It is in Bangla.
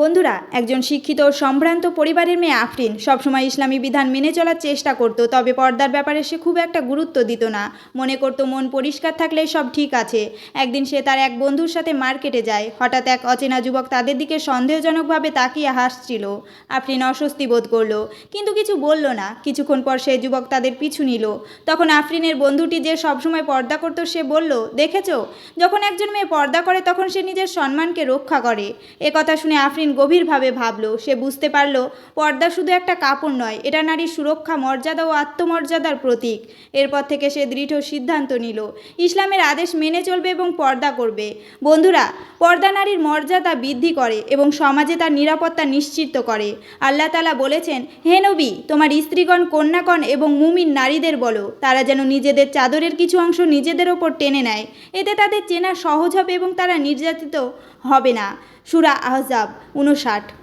বন্ধুরা, একজন শিক্ষিত ও সম্ভ্রান্ত পরিবারের মেয়ে আফরিন সবসময় ইসলামী বিধান মেনে চলার চেষ্টা করত, তবে পর্দার ব্যাপারে সে খুব একটা গুরুত্ব দিত না। মনে করতো মন পরিষ্কার থাকলে সব ঠিক আছে। একদিন সে তার এক বন্ধুর সাথে মার্কেটে যায়। হঠাৎ এক অচেনা যুবক তাদের দিকে সন্দেহজনকভাবে তাকিয়ে হাসছিল। আফরিন অস্বস্তি বোধ করলো, কিন্তু কিছু বলল না। কিছুক্ষণ পর সেই যুবক তাদের পিছু নিল। তখন আফরিনের বন্ধুটি, যে সবসময় পর্দা করত, সে বলল, দেখেছো, যখন একজন মেয়ে পর্দা করে তখন সে নিজের সম্মানকে রক্ষা করে। এ কথা শুনে আফরিন গভীরভাবে ভাবল। সে বুঝতে পারল, পর্দা শুধু একটা কাপড় নয়, এটা নারীর সুরক্ষা, মর্যাদা ও আত্মমর্যাদার প্রতীক। এরপর থেকে সে দৃঢ় সিদ্ধান্ত নিল, ইসলামের আদেশ মেনে চলবে এবং পর্দা করবে। বন্ধুরা, পর্দা নারীর মর্যাদা বৃদ্ধি করে এবং সমাজে তার নিরাপত্তা নিশ্চিত করে। আল্লাহ তাআলা বলেছেন, হে নবী, তোমার স্ত্রীগণ, কন্যাগণ এবং মুমিন নারীদের বলো, তারা যেন নিজেদের চাদরের কিছু অংশ নিজেদের ওপর টেনে নেয়। এতে তাদের চেনা সহজ হবে এবং তারা নির্যাতিত হবে না। সূরা আহজাব 59।